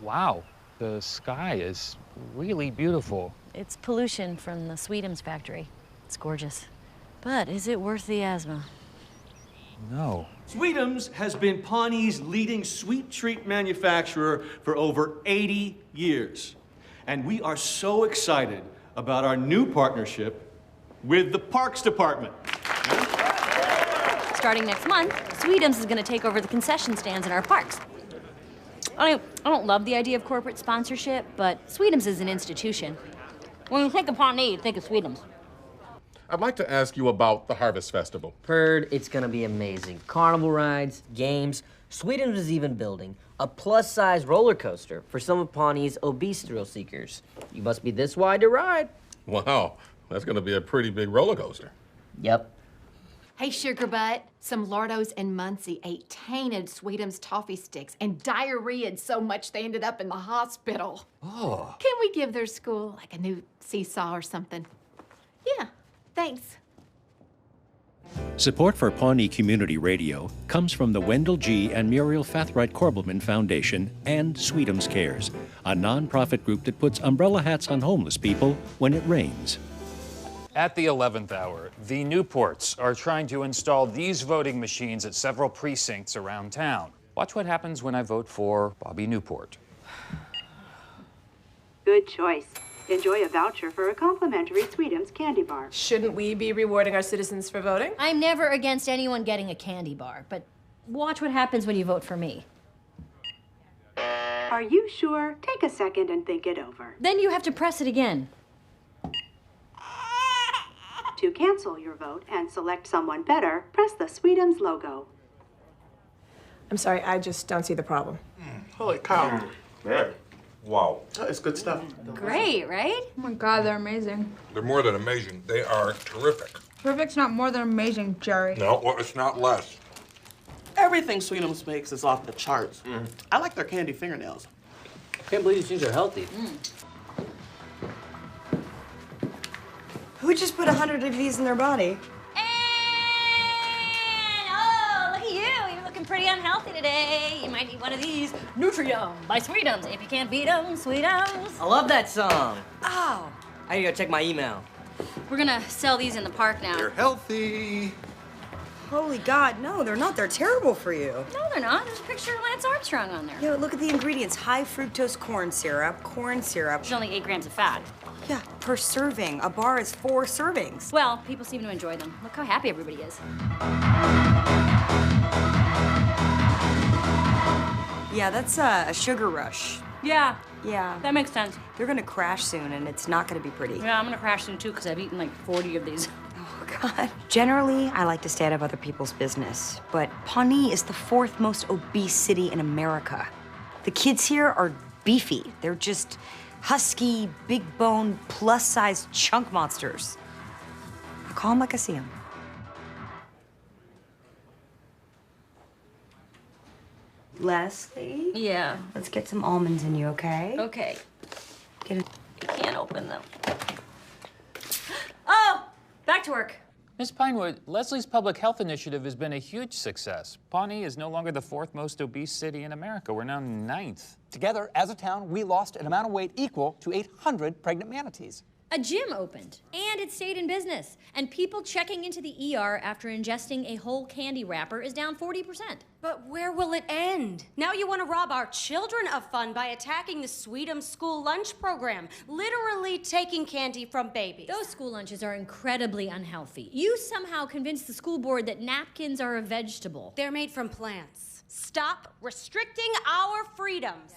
Wow, the sky is really beautiful. It's pollution from the Sweetums factory. It's gorgeous. But is it worth the asthma? No. Sweetums has been Pawnee's leading sweet treat manufacturer for over 80 years. And we are so excited about our new partnership with the Parks Department. Starting next month, Sweetums is going to take over the concession stands in our parks. I don't love the idea of corporate sponsorship, but Sweetums is an institution. When you think of Pawnee, you think of Sweetums. I'd like to ask you about the Harvest Festival. Heard it's gonna be amazing. Carnival rides, games. Sweetums is even building a plus-size roller coaster for some of Pawnee's obese thrill seekers. You must be this wide to ride. Wow, that's gonna be a pretty big roller coaster. Yep. Hey, Sugar Butt. Some Lardos and Muncie ate tainted Sweetums toffee sticks and diarrheaed so much they ended up in the hospital. Oh. Can we give their school like a new seesaw or something? Yeah, thanks. Support for Pawnee Community Radio comes from the Wendell G. and Muriel Fathright-Korbelman Foundation and Sweetums Cares, a nonprofit group that puts umbrella hats on homeless people when it rains. At the 11th hour, the Newports are trying to install these voting machines at several precincts around town. Watch what happens when I vote for Bobby Newport. Good choice. Enjoy a voucher for a complimentary Sweetums candy bar. Shouldn't we be rewarding our citizens for voting? I'm never against anyone getting a candy bar, but watch what happens when you vote for me. Are you sure? Take a second and think it over. Then you have to press it again. To cancel your vote and select someone better, press the Sweetums logo. I'm sorry, I just don't see the problem. Holy cow. Yeah. Wow. It's good stuff. Great, right? Oh my God, they're amazing. They're more than amazing. They are terrific. Perfect's not more than amazing, Jerry. No, well, it's not less. Everything Sweetums makes is off the charts. I like their candy fingernails. Can't believe these things are healthy. Who just put 100 of these in their body? And, oh, look at you. You're looking pretty unhealthy today. You might need one of these. Nutrium by Sweetums. If you can't beat them, Sweetums. I love that song. Oh. I gotta go check my email. We're gonna sell these in the park now. They're healthy. Holy God, no, they're not. They're terrible for you. No, they're not. There's a picture of Lance Armstrong on there. Yeah, look at the ingredients. High fructose corn syrup. There's only 8 grams of fat. Yeah, per serving. A bar is 4 servings. Well, people seem to enjoy them. Look how happy everybody is. Yeah, that's a sugar rush. Yeah. Yeah. That makes sense. They're gonna crash soon, and it's not gonna be pretty. Yeah, I'm gonna crash soon too, because I've eaten like 40 of these. Oh, God. Generally, I like to stay out of other people's business, but Pawnee is the 4th most obese city in America. The kids here are beefy. They're just husky, big-boned, plus-sized chunk monsters. I call them like I see them. Leslie? Yeah. Let's get some almonds in you, okay? Okay. Get it. I can't open them. Oh! Back to work. Ms. Pinewood, Leslie's public health initiative has been a huge success. Pawnee is no longer the 4th most obese city in America. We're now 9th. Together, as a town, we lost an amount of weight equal to 800 pregnant manatees. A gym opened, and it stayed in business. And people checking into the ER after ingesting a whole candy wrapper is down 40%. But where will it end? Now you want to rob our children of fun by attacking the Sweetums school lunch program, literally taking candy from babies. Those school lunches are incredibly unhealthy. You somehow convinced the school board that napkins are a vegetable. They're made from plants. Stop restricting our freedoms.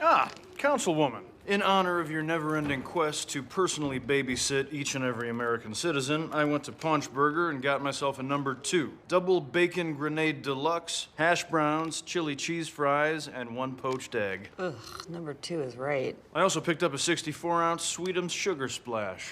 Ah, Councilwoman. In honor of your never-ending quest to personally babysit each and every American citizen, I went to Paunchburger and got myself a number 2. Double bacon grenade deluxe, hash browns, chili cheese fries, and 1 poached egg. Ugh, number 2 is right. I also picked up a 64-ounce Sweetums Sugar Splash.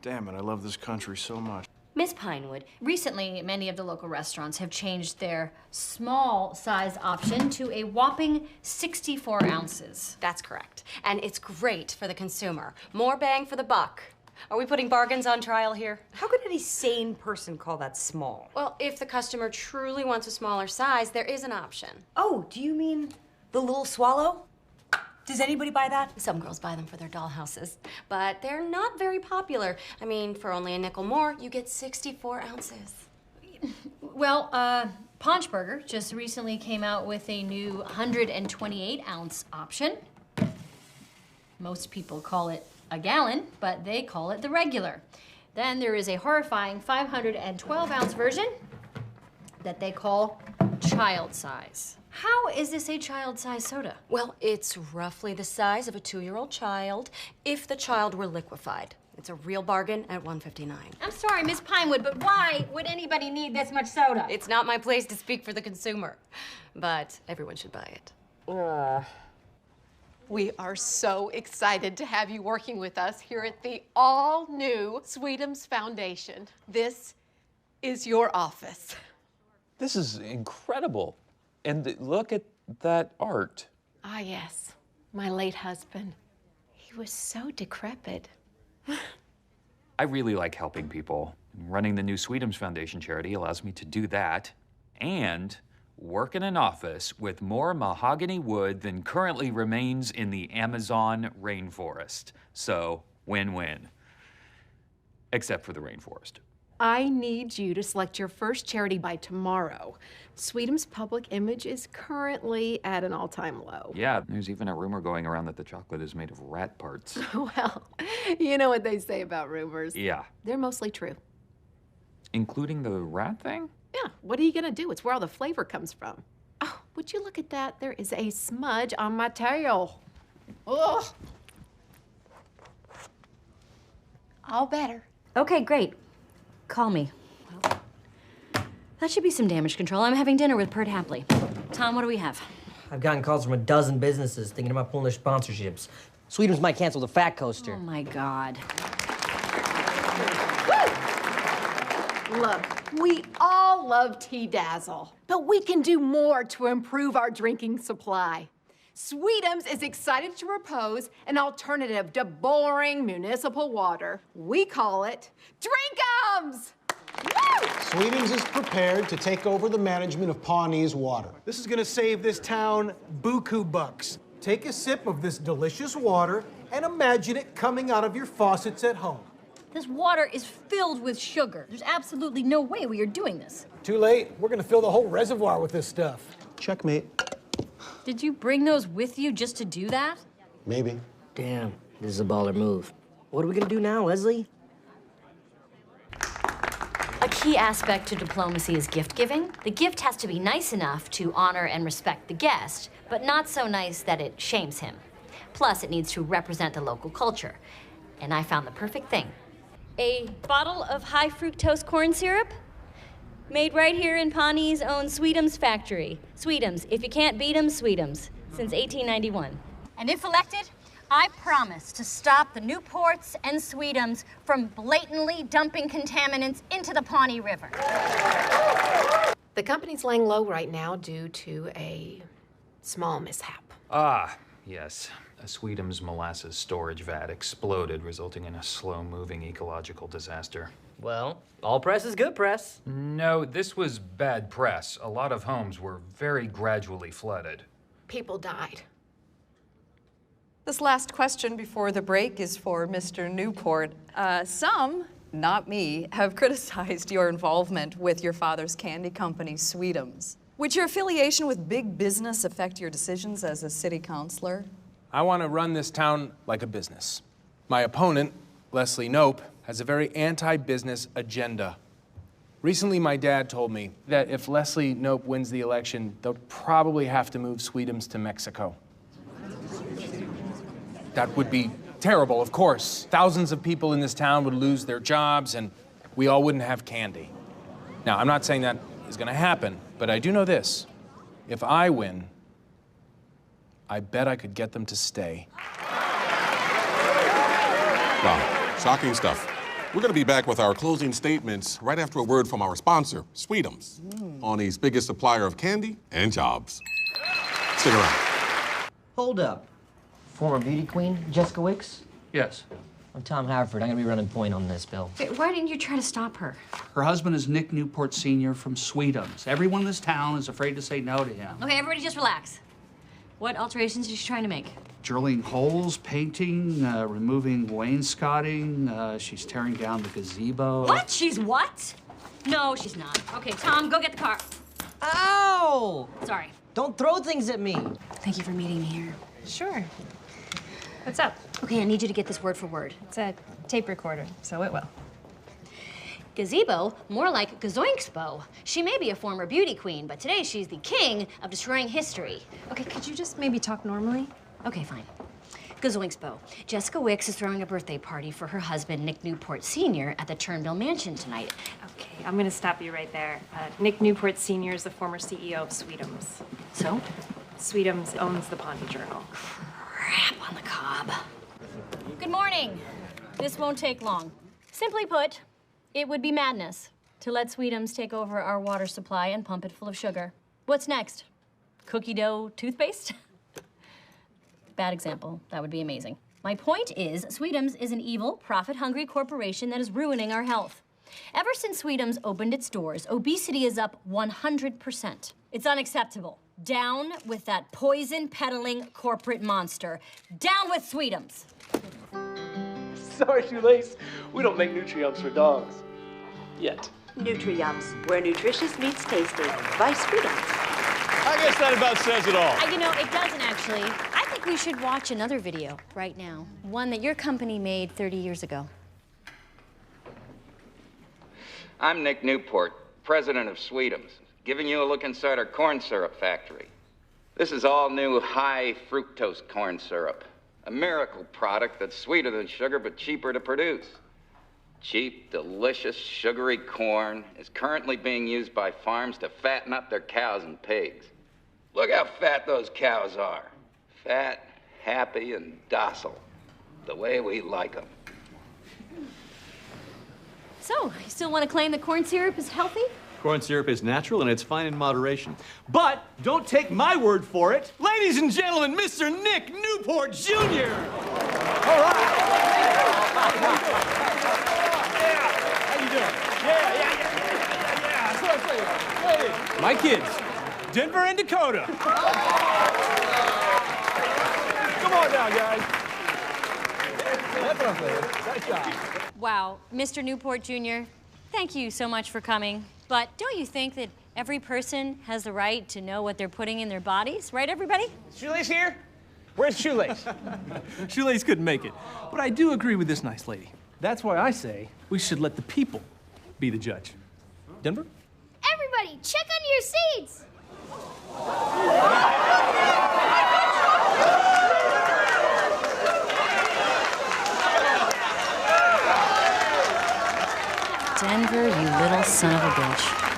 Damn it, I love this country so much. Miss Pinewood, recently many of the local restaurants have changed their small size option to a whopping 64 ounces. That's correct. And it's great for the consumer. More bang for the buck. Are we putting bargains on trial here? How could any sane person call that small? Well, if the customer truly wants a smaller size, there is an option. Oh, do you mean the little swallow? Does anybody buy that? Some girls buy them for their dollhouses, but they're not very popular. I mean, for only a nickel more, you get 64 ounces. Well, Pawnee just recently came out with a new 128-ounce option. Most people call it a gallon, but they call it the regular. Then there is a horrifying 512-ounce version that they call child size. How is this a child-size soda? Well, it's roughly the size of a 2-year-old child if the child were liquefied. It's a real bargain at $1.59. I'm sorry, Miss Pinewood, but why would anybody need this much soda? It's not my place to speak for the consumer, but everyone should buy it. We are so excited to have you working with us here at the all-new Sweetums Foundation. This is your office. This is incredible. And look at that art. Ah, yes. My late husband. He was so decrepit. I really like helping people. Running the new Sweetums Foundation charity allows me to do that and work in an office with more mahogany wood than currently remains in the Amazon rainforest. So, win-win. Except for the rainforest. I need you to select your first charity by tomorrow. Sweetums' public image is currently at an all-time low. Yeah, there's even a rumor going around that the chocolate is made of rat parts. Well, you know what they say about rumors. Yeah. They're mostly true. Including the rat thing? Yeah, what are you gonna do? It's where all the flavor comes from. Oh, would you look at that? There is a smudge on my tail. Ugh. All better. Okay, great. Call me. That should be some damage control. I'm having dinner with Pert Hapley. Tom, what do we have? I've gotten calls from a dozen businesses thinking about pulling their sponsorships. Sweetums might cancel the Fat Coaster. Oh, my God. Look, we all love Tea-Dazzle, but we can do more to improve our drinking supply. Sweetums is excited to propose an alternative to boring municipal water. We call it Drinkums! Woo! Sweetums is prepared to take over the management of Pawnee's water. This is gonna save this town buku bucks. Take a sip of this delicious water and imagine it coming out of your faucets at home. This water is filled with sugar. There's absolutely no way we are doing this. Too late. We're gonna fill the whole reservoir with this stuff. Checkmate. Did you bring those with you just to do that? Maybe. Damn, this is a baller move. What are we gonna do now, Leslie? A key aspect to diplomacy is gift giving. The gift has to be nice enough to honor and respect the guest, but not so nice that it shames him. Plus, it needs to represent the local culture. And I found the perfect thing. A bottle of high fructose corn syrup made right here in Pawnee's own Sweetums factory. Sweetums, if you can't beat 'em, Sweetums, since 1891. And if elected, I promise to stop the Newports and Sweetums from blatantly dumping contaminants into the Pawnee River. The company's laying low right now due to a small mishap. Ah, yes. A Sweetums molasses storage vat exploded, resulting in a slow-moving ecological disaster. Well, all press is good press. No, this was bad press. A lot of homes were very gradually flooded. People died. This last question before the break is for Mr. Newport. Some, not me, have criticized your involvement with your father's candy company, Sweetums. Would your affiliation with big business affect your decisions as a city councilor? I want to run this town like a business. My opponent, Leslie Knope, has a very anti-business agenda. Recently, my dad told me that if Leslie Knope wins the election, they'll probably have to move Sweetums to Mexico. That would be terrible, of course. Thousands of people in this town would lose their jobs, and we all wouldn't have candy. Now, I'm not saying that is going to happen, but I do know this. If I win, I bet I could get them to stay. Wow, shocking stuff. We're going to be back with our closing statements right after a word from our sponsor, Sweetums, Pawnee's biggest supplier of candy and jobs. Stick around. Hold up. Former beauty queen, Jessica Wicks? Yes. I'm Tom Haverford. I'm gonna be running point on this, Bill. Wait, why didn't you try to stop her? Her husband is Nick Newport Sr. from Sweetums. Everyone in this town is afraid to say no to him. Okay, everybody just relax. What alterations is she trying to make? Drilling holes, painting, removing wainscoting. She's tearing down the gazebo. What? She's what? No, she's not. Okay, Tom, go get the car. Ow! Sorry. Don't throw things at me. Thank you for meeting me here. Sure. What's up? Okay, I need you to get this word for word. It's a tape recorder, so it will. Gazebo, more like gazoinkspo. She may be a former beauty queen, but today she's the king of destroying history. Okay, could you just maybe talk normally? Okay, fine. Gazoinkspo. Jessica Wicks is throwing a birthday party for her husband, Nick Newport Sr. at the Turnbill Mansion tonight. Okay, I'm gonna stop you right there. Nick Newport Sr. is the former CEO of Sweetums. So? Sweetums owns the Pawnee Journal. Crap on the cob. Good morning. This won't take long. Simply put, it would be madness to let Sweetums take over our water supply and pump it full of sugar. What's next? Cookie dough toothpaste? Bad example. That would be amazing. My point is, Sweetums is an evil, profit-hungry corporation that is ruining our health. Ever since Sweetums opened its doors, obesity is up 100%. It's unacceptable. Down with that poison-peddling corporate monster. Down with Sweetums. Sorry, Shoelace. We don't make Nutriums for dogs. Yet. Nutri-Yums, where nutritious meets tasty. By Sweetums. I guess that about says it all. You know, it doesn't actually. I think we should watch another video right now. One that your company made 30 years ago. I'm Nick Newport, president of Sweetums, giving you a look inside our corn syrup factory. This is all new high fructose corn syrup, a miracle product that's sweeter than sugar but cheaper to produce. Cheap, delicious, sugary corn is currently being used by farms to fatten up their cows and pigs. Look how fat those cows are. Fat, happy, and docile. The way we like them. So, you still want to claim that corn syrup is healthy? Corn syrup is natural and it's fine in moderation. But don't take my word for it. Ladies and gentlemen, Mr. Nick Newport Jr. All right. How you doing? Yeah. That's what I'm saying. Hey. My kids, Denver and Dakota. Come on now, guys. That's what I'm saying. Nice job. Wow, Mr. Newport Jr., thank you so much for coming. But don't you think that every person has the right to know what they're putting in their bodies, right, everybody? Shoelace here? Where's Shoelace? Shoelace couldn't make it. But I do agree with this nice lady. That's why I say we should let the people be the judge. Denver? Everybody, check under your seats! Denver, you little son of a bitch.